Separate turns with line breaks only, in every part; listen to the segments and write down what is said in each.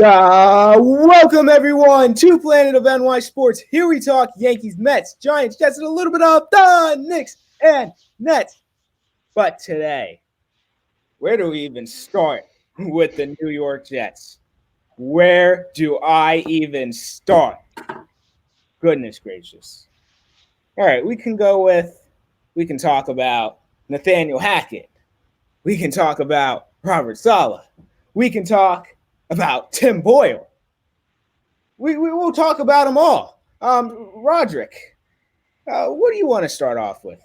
Welcome everyone to Planet of NY Sports. Here we talk Yankees, Mets, Giants, Jets, and a little bit of the Knicks and Nets. But today, where do we even start with the New York Jets? Where do I even start? Goodness gracious. All right, we can talk about Nathaniel Hackett. We can talk about Robert Saleh. We can talk about Tim Boyle. We will talk about them all. Roderick, what do you want to start off with?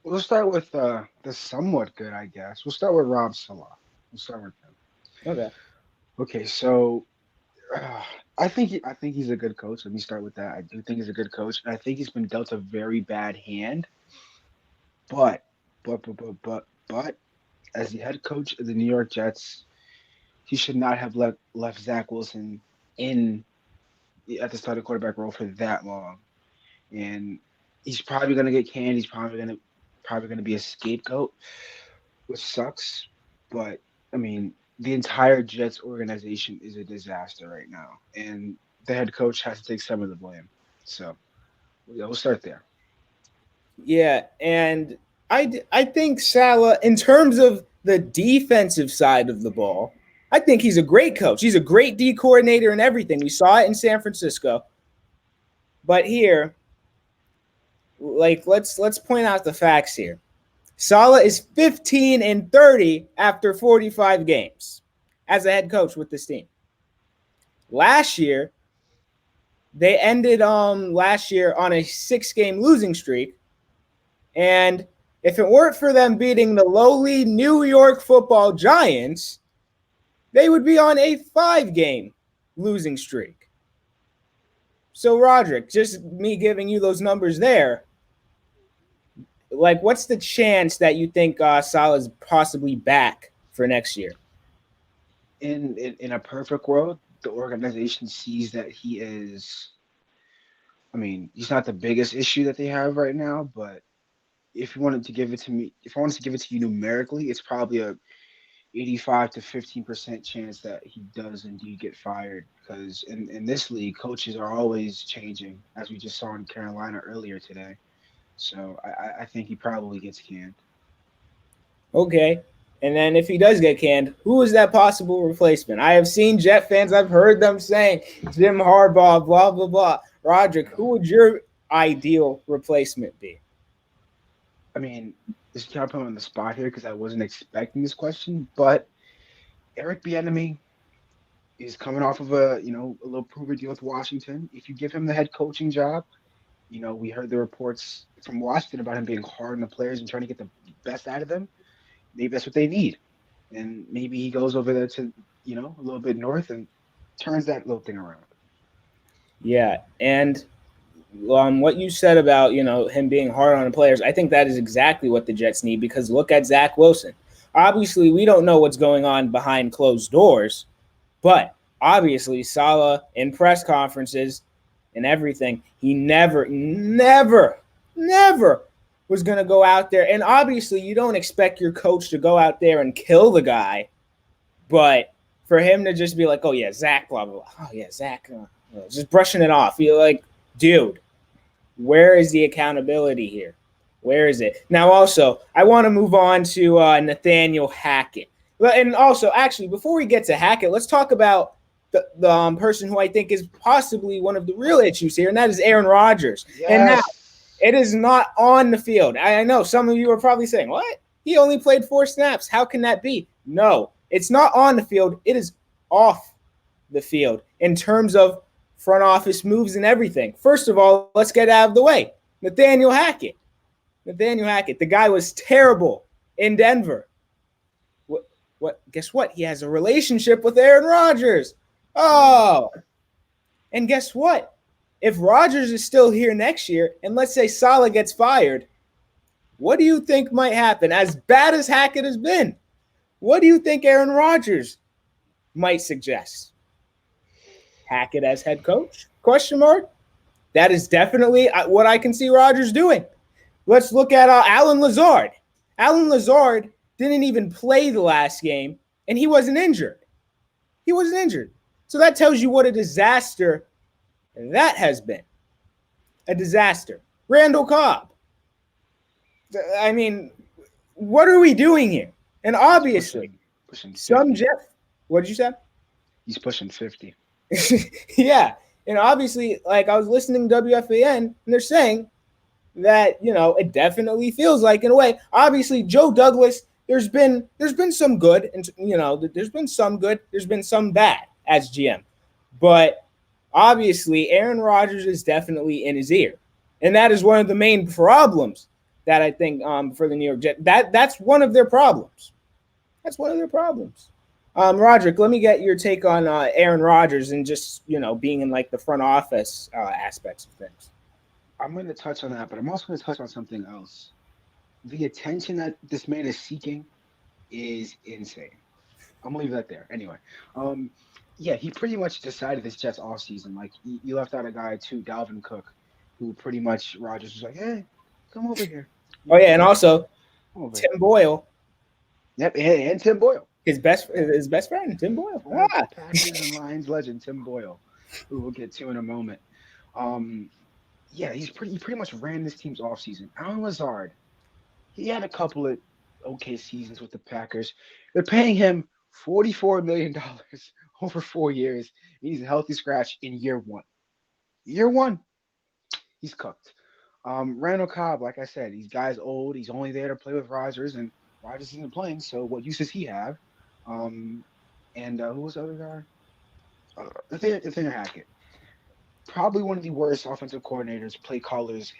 We'll start with the somewhat good, I guess. We'll start with Rob Salah. We'll start with him.
Okay.
Okay, so uh, I think he's a good coach. Let me start with that. I do think he's a good coach, and I think he's been dealt a very bad hand. But but as the head coach of the New York Jets, he should not have left Zach Wilson in at the starting quarterback role for that long. And he's probably gonna get canned. He's probably gonna be a scapegoat, which sucks. But I mean, the entire Jets organization is a disaster right now, and the head coach has to take some of the blame. So yeah, we'll start there.
Yeah, and I think Salah, in terms of the defensive side of the ball, I think he's a great coach. He's a great D coordinator and everything. We saw it in San Francisco. But here, let's point out the facts here. Salah is 15-30 after 45 games as a head coach with this team. Last year, they ended last year on a 6-game losing streak. And if it weren't for them beating the lowly New York Football Giants, they would be on a 5-game losing streak. So, Roderick, just me giving you those numbers there, what's the chance that you think Salah's possibly back for next year?
In a perfect world, the organization sees that he is. I mean, he's not the biggest issue that they have right now, but if you wanted to give it to me, if I wanted to give it to you numerically, it's probably a 85 to 15% chance that he does indeed get fired because in this league, coaches are always changing, as we just saw in Carolina earlier today. So I think he probably gets canned.
Okay. And then if he does get canned, who is that possible replacement? I have seen Jet fans, I've heard them saying Jim Harbaugh, blah, blah, blah. Roderick, who would your ideal replacement be?
I mean, this is kind of put him on the spot here because I wasn't expecting this question, but Eric Bieniemy is coming off of a little proven deal with Washington. If you give him the head coaching job, we heard the reports from Washington about him being hard on the players and trying to get the best out of them. Maybe that's what they need, and maybe he goes over there to a little bit north and turns that little thing around.
Yeah, and what you said about him being hard on the players, I think that is exactly what the Jets need because look at Zach Wilson. Obviously, we don't know what's going on behind closed doors, but obviously Saleh in press conferences and everything, he never was going to go out there. And obviously, you don't expect your coach to go out there and kill the guy, but for him to just be like, oh yeah, Zach, blah blah blah, oh yeah, Zach, just brushing it off. You're like, dude, where is the accountability here? Where is it? Now, also, I want to move on to Nathaniel Hackett. And also, actually, before we get to Hackett, let's talk about the person who I think is possibly one of the real issues here, and that is Aaron Rodgers.
Yes.
And now, it is not on the field. I know some of you are probably saying, what? He only played 4 snaps. How can that be? No, it's not on the field. It is off the field in terms of front office moves and everything. First of all, let's get out of the way. Nathaniel Hackett. The guy was terrible in Denver. What? Guess what? He has a relationship with Aaron Rodgers. Oh. And guess what? If Rodgers is still here next year, and let's say Saleh gets fired, what do you think might happen? As bad as Hackett has been, what do you think Aaron Rodgers might suggest? Hackett as head coach? Question mark. That is definitely what I can see Rodgers doing. Let's look at Allen Lazard. Allen Lazard didn't even play the last game, and he wasn't injured. He wasn't injured. So that tells you what a disaster that has been. A disaster. Randall Cobb. I mean, what are we doing here? And obviously,
pushing
some Jeff. What did you say?
He's pushing 50.
Yeah. And obviously, like I was listening to WFAN, and they're saying that, it definitely feels like, in a way, obviously Joe Douglas, there's been some good, and there's been some good, there's been some bad as GM. But obviously Aaron Rodgers is definitely in his ear. And that is one of the main problems that I think for the New York Jets. That's one of their problems. That's one of their problems. Roderick, let me get your take on Aaron Rodgers and just, being in like the front office aspects of things.
I'm going to touch on that, but I'm also going to touch on something else. The attention that this man is seeking is insane. I'm going to leave that there. Anyway, yeah, he pretty much decided this Jets offseason. Like, you left out a guy, too, Dalvin Cook, who pretty much Rodgers was like, hey, come over here.
Oh, yeah, and also Tim Boyle.
Yep, and Tim Boyle.
His best friend, Tim Boyle.
Packers and Lions legend, Tim Boyle, who we'll get to in a moment. Yeah, he pretty much ran this team's offseason. Allen Lazard, he had a couple of okay seasons with the Packers. They're paying him $44 million over 4 years. He's a healthy scratch in year one. Year one, he's cooked. Randall Cobb, like I said, he's guy's old. He's only there to play with Rodgers, and Rodgers isn't playing, so what use does he have? And who was the other guy? Nathaniel Hackett. Probably one of the worst offensive coordinators, play callers,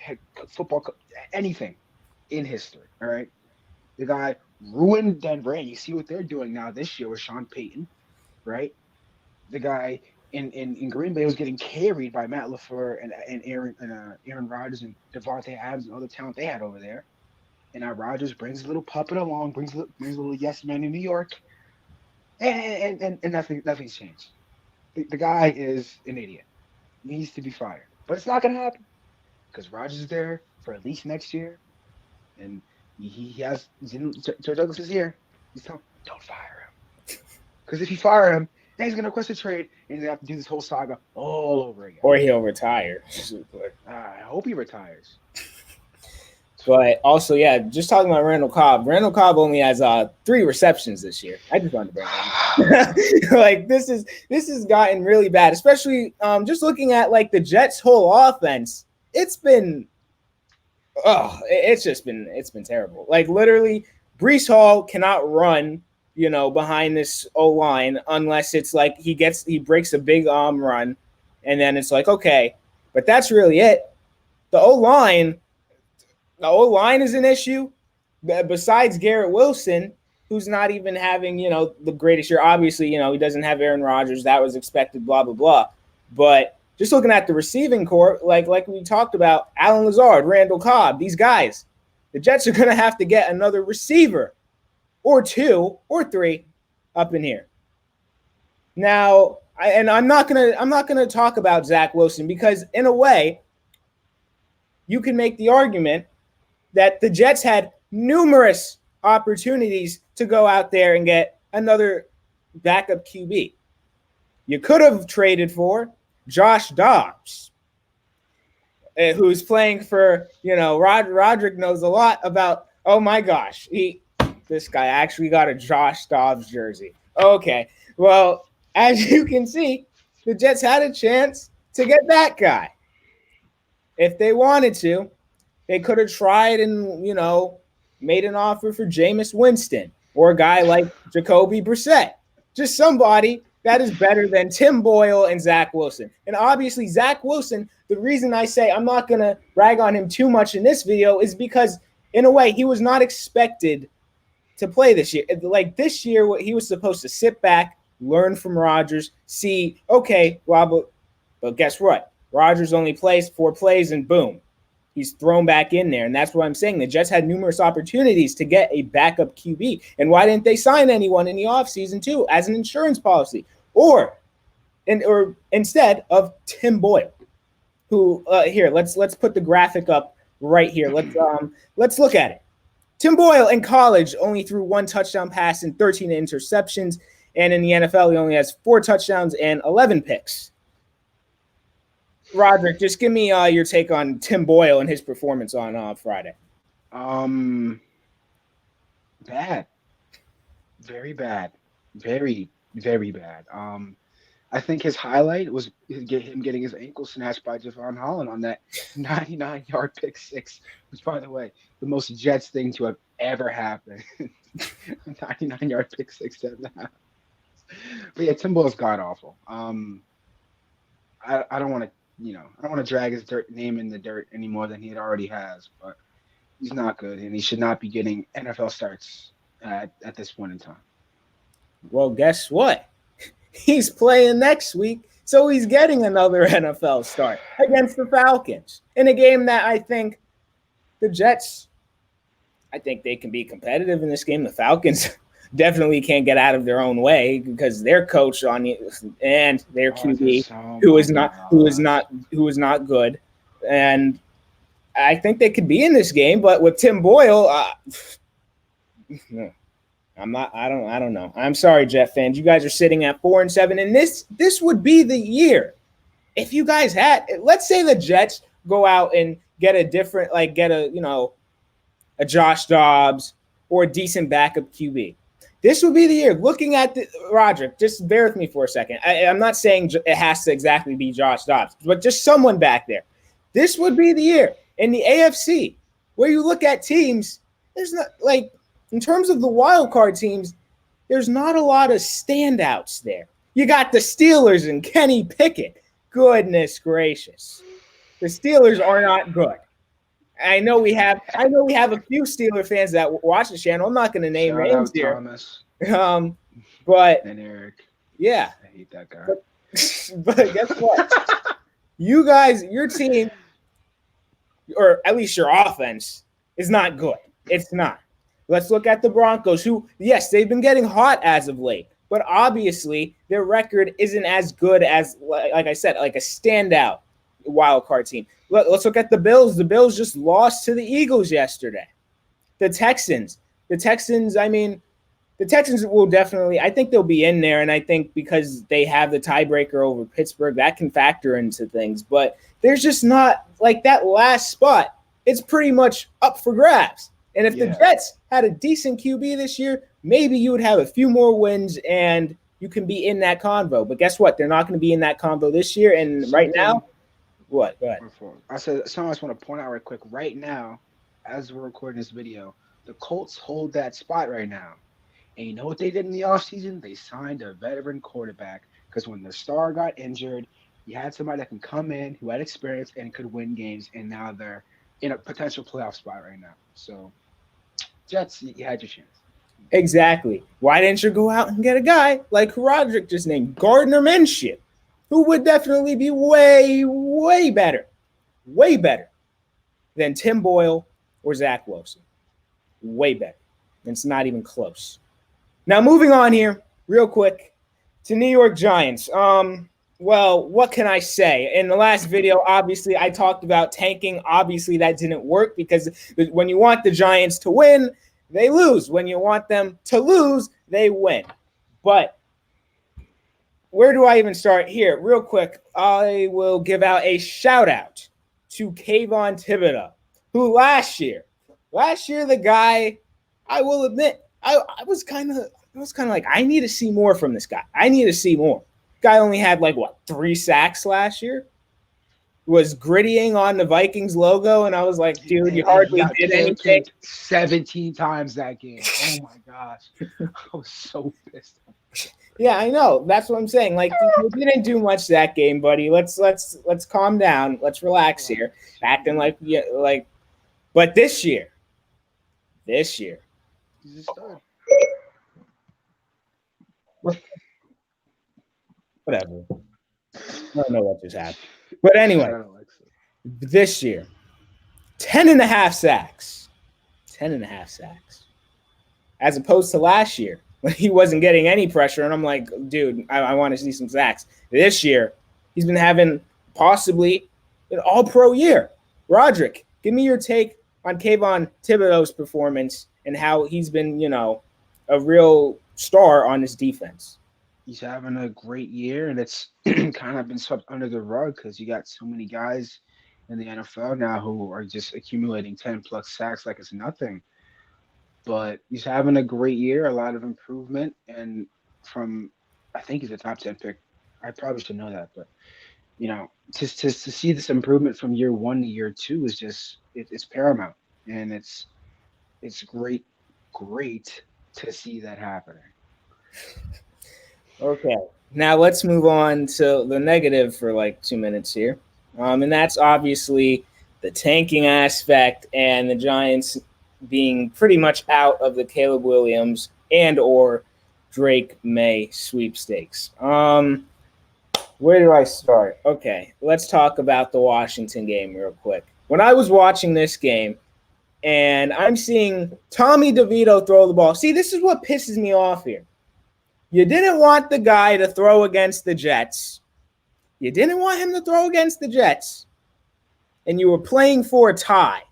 football, anything in history. All right, the guy ruined Denver, and you see what they're doing now this year with Sean Payton, right? The guy in Green Bay was getting carried by Matt LaFleur and Aaron Rodgers and Devontae Adams and other talent they had over there. And now Rodgers brings a little puppet along, brings a little yes man in New York, and nothing's changed. The guy is an idiot. He needs to be fired, but it's not going to happen because Rodgers is there for at least next year, and he has Joe Douglas is here. He's telling him, don't fire him, because if you fire him, then he's going to request a trade, and he's going to have to do this whole saga all over again.
Or he'll retire.
I hope he retires.
But also, yeah, just talking about Randall Cobb. Randall Cobb only has 3 receptions this year. I just wanted to bring that up. Like this has gotten really bad, especially just looking at like the Jets' whole offense. It's been terrible. Like literally, Breece Hall cannot run, behind this O-line unless it's like he breaks a big arm run, and then it's like okay, but that's really it. The O-line is an issue. Besides Garrett Wilson, who's not even having, the greatest year. Obviously, he doesn't have Aaron Rodgers. That was expected, blah, blah, blah. But just looking at the receiving corps, like we talked about, Allen Lazard, Randall Cobb, these guys, the Jets are going to have to get another receiver or 2 or 3 up in here. Now, I'm not gonna talk about Zach Wilson because, in a way, you can make the argument that the Jets had numerous opportunities to go out there and get another backup QB. You could have traded for Josh Dobbs, who's playing for, Roderick knows a lot about, oh my gosh, this guy actually got a Josh Dobbs jersey. Okay, well, as you can see, the Jets had a chance to get that guy. If they wanted to, they could have tried and, made an offer for Jameis Winston or a guy like Jacoby Brissett. Just somebody that is better than Tim Boyle and Zach Wilson. And obviously, Zach Wilson, the reason I say I'm not going to rag on him too much in this video is because, in a way, he was not expected to play this year. Like this year, he was supposed to sit back, learn from Rodgers, see, okay, well, but guess what? Rodgers only plays 4 plays and boom. He's thrown back in there, and that's what I'm saying. The Jets had numerous opportunities to get a backup QB, and why didn't they sign anyone in the offseason too as an insurance policy, or instead of Tim Boyle, who here let's put the graphic up right here. Let's look at it. Tim Boyle in college only threw 1 touchdown pass and 13 interceptions. And in the NFL, he only has 4 touchdowns and 11 picks. Roderick, just give me your take on Tim Boyle and his performance on Friday.
Bad. Very bad. Very, very bad. I think his highlight was him getting his ankle snatched by Javon Holland on that 99-yard pick six, which, by the way, the most Jets thing to have ever happened. 99-yard pick six to have happened. But yeah, Tim Boyle's god awful. I don't want to, I don't want to drag his name in the dirt any more than he already has. But he's not good, and he should not be getting NFL starts at this point in time.
Well, guess what? He's playing next week, so he's getting another NFL start against the Falcons in a game that I think the Jets, I think they can be competitive in this game. The Falcons definitely can't get out of their own way because their coach and their QB who is not good, and I think they could be in this game. But with Tim Boyle, I don't know. I'm sorry, Jet fans. You guys are sitting at 4-7, and this would be the year if you guys had. Let's say the Jets go out and get a Josh Dobbs or a decent backup QB. This would be the year. Looking at Roderick, just bear with me for a second. I'm not saying it has to exactly be Josh Dobbs, but just someone back there. This would be the year in the AFC where you look at teams. There's not in terms of the wild card teams, there's not a lot of standouts there. You got the Steelers and Kenny Pickett. Goodness gracious. The Steelers are not good. I know we have a few Steeler fans that watch the channel. I'm not going to name names here.
Thomas.
But
and Eric.
Yeah.
I hate that guy.
But guess what? You guys, your team, or at least your offense, is not good. It's not. Let's look at the Broncos, who, yes, they've been getting hot as of late, but obviously their record isn't as good as, like I said, like a standout wild card team. Let's look at the Bills. The Bills just lost to the Eagles yesterday. The Texans, the Texans will definitely, I think they'll be in there, and I think because they have the tiebreaker over Pittsburgh, that can factor into things. But there's just not, like, that last spot, it's pretty much up for grabs. And if the Jets had a decent QB this year, maybe you would have a few more wins and you can be in that convo. But guess what? They're not going to be in that convo this year. And right now, what? Go ahead.
I said something I just want to point out right quick. Right now, as we're recording this video, the Colts hold that spot right now. And you know what they did in the offseason? They signed a veteran quarterback because when the star got injured, you had somebody that can come in who had experience and could win games, and now they're in a potential playoff spot right now. So, Jets, you had your chance.
Exactly. Why didn't you go out and get a guy like Roderick just named Gardner Minshew, who would definitely be way, way better than Tim Boyle or Zach Wilson. Way better. And it's not even close. Now, moving on here real quick to New York Giants. Well, what can I say? In the last video, obviously, I talked about tanking. Obviously, that didn't work because when you want the Giants to win, they lose. When you want them to lose, they win. But where do I even start here? Real quick, I will give out a shout-out to Kayvon Thibodeau, who last year, the guy, I will admit, I was kind of like, I need to see more from this guy. I need to see more. Guy only had 3 sacks last year. Was grittying on the Vikings logo, and I was like, dude, you hardly did anything.
17 times that game. Oh my gosh. I was so pissed.
Yeah, I know. That's what I'm saying. You didn't do much that game, buddy. Let's calm down. Let's relax here. Acting but this year.
He's a star.
Whatever. I don't know what just happened. But anyway, this year, 10.5 sacks. 10.5 sacks. As opposed to last year, when he wasn't getting any pressure. And I'm like, dude, I want to see some sacks. This year, he's been having possibly an all-pro year. Roderick, give me your take on Kayvon Thibodeau's performance and how he's been, a real star on this defense.
he's having a great year, and it's kind of been swept under the rug because you got so many guys in the NFL now who are just accumulating 10 plus sacks like it's nothing. But he's having a great year, a lot of improvement, and from I think he's a top 10 pick. I probably should know that, but to see this improvement from year one to year two is just it's paramount, and it's great to see that happening.
Okay. Now let's move on to the negative for like 2 minutes here. And that's obviously the tanking aspect and the Giants being pretty much out of the Caleb Williams and or Drake May sweepstakes. Where do I start? Okay, let's talk about the Washington game real quick. When I was watching this game and I'm seeing Tommy DeVito throw the ball. See, this is what pisses me off here. You didn't want the guy to throw against the Jets. You didn't want him to throw against the Jets. And you were playing for a tie.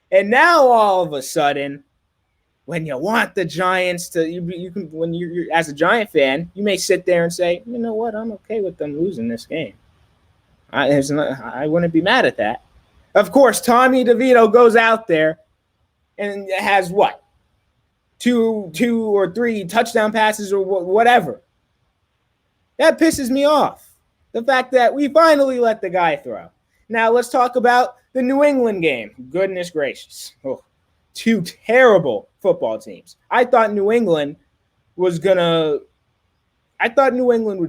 And now all of a sudden, when you want the Giants to, you can when you're as a Giant fan, you may sit there and say, you know what, I'm okay with them losing this game. I wouldn't be mad at that. Of course, Tommy DeVito goes out there and has what? Two or three touchdown passes or whatever. That pisses me off. The fact that we finally let the guy throw. Now let's talk about the New England game. Goodness gracious. Oh, two terrible football teams. I thought New England would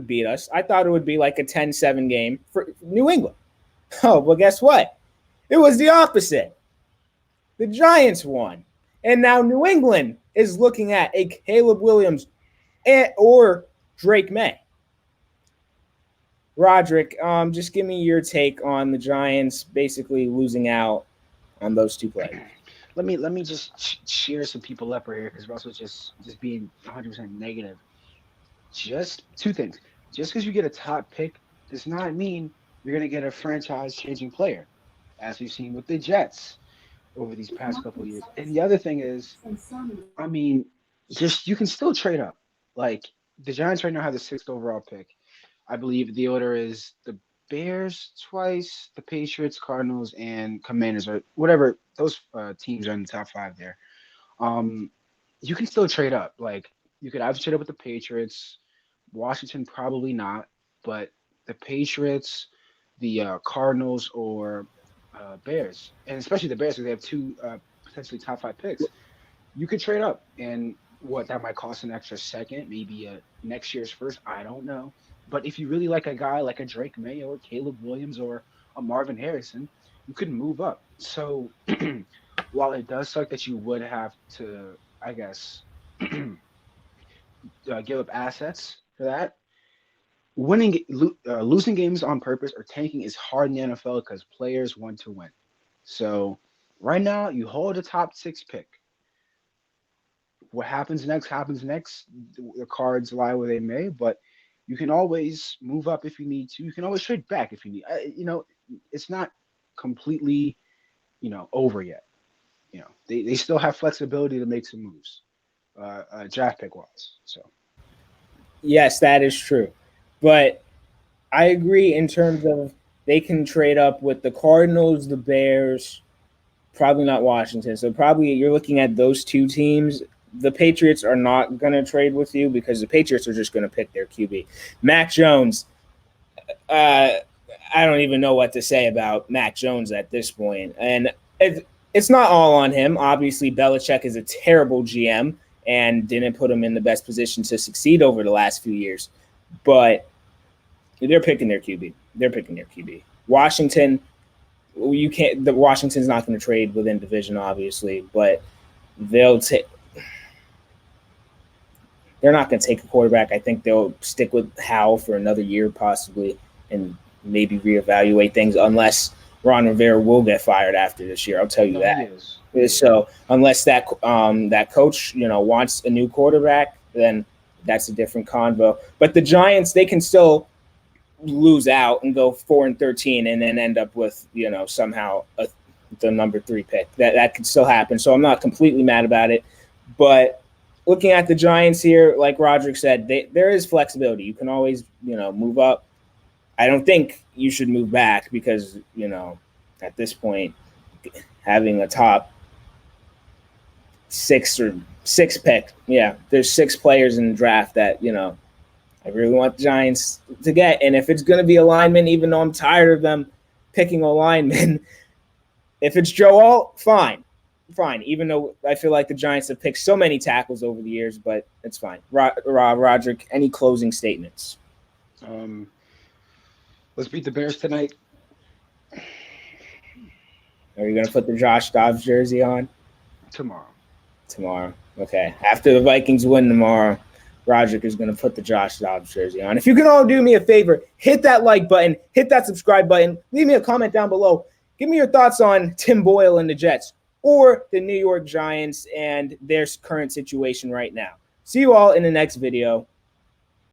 beat us. I thought it would be like a 10-7 game for New England. Oh, well, guess what? It was the opposite. The Giants won. And now New England is looking at a Caleb Williams or Drake May. Roderick, just give me your take on the Giants basically losing out on those two players.
Let me just cheer some people up right here because we're also just being 100% negative. Just two things. Just because you get a top pick does not mean you're going to get a franchise-changing player, as we've seen with the Jets over these past couple of years. And the other thing is, I mean, just you can still trade up. Like the Giants right now have the 6th overall pick. I believe the order is the Bears twice, the Patriots, Cardinals, and Commanders, or whatever those teams are in the top 5 there. You can still trade up. Like you could either trade up with the Patriots, Washington probably not, but the Patriots, the Cardinals, or Bears, and especially the Bears because they have 2 potentially top 5 picks. You could trade up, and what that might cost an extra second, maybe next year's first. I don't know. But if you really like a guy like a Drake May or Caleb Williams or a Marvin Harrison, you could move up. So while it does suck that you would have to, I guess, give up assets for that, losing games on purpose or tanking is hard in the NFL because players want to win. So right now, you hold a top 6 pick. What happens next happens next. The cards lie where they may, but you can always move up if you need to. You can always trade back if you need. It's not completely, over yet. They still have flexibility to make some moves, draft pick wise. So.
Yes, that is true, but I agree in terms of they can trade up with the Cardinals, the Bears, probably not Washington. So probably you're looking at those 2 teams. The Patriots are not going to trade with you because the Patriots are just going to pick their QB. Mac Jones, I don't even know what to say about Mac Jones at this point. And it's not all on him. Obviously, Belichick is a terrible GM and didn't put him in the best position to succeed over the last few years. But they're picking their QB. Washington, Washington's not going to trade within division, obviously, but they're not going to take a quarterback. I think they'll stick with Howell for another year possibly and maybe reevaluate things unless Ron Rivera will get fired after this year. I'll tell you that. So unless that coach, wants a new quarterback, then that's a different convo. But the Giants, they can still lose out and go 4-13 and then end up with, somehow the number 3 pick. That could still happen. So I'm not completely mad about it, but looking at the Giants here, like Roderick said, there is flexibility. You can always, move up. I don't think you should move back because, at this point, having a top six pick, there's 6 players in the draft that, I really want the Giants to get. And if it's going to be a lineman, even though I'm tired of them picking a lineman, if it's Joe Alt, fine. Even though I feel like the Giants have picked so many tackles over the years, but it's fine. Roderick, any closing statements?
Let's beat the Bears tonight.
Are you going to put the Josh Dobbs jersey on?
Tomorrow.
Okay. After the Vikings win tomorrow, Roderick is going to put the Josh Dobbs jersey on. If you can all do me a favor, hit that like button, hit that subscribe button, leave me a comment down below. Give me your thoughts on Tim Boyle and the Jets or the New York Giants and their current situation right now. See you all in the next video.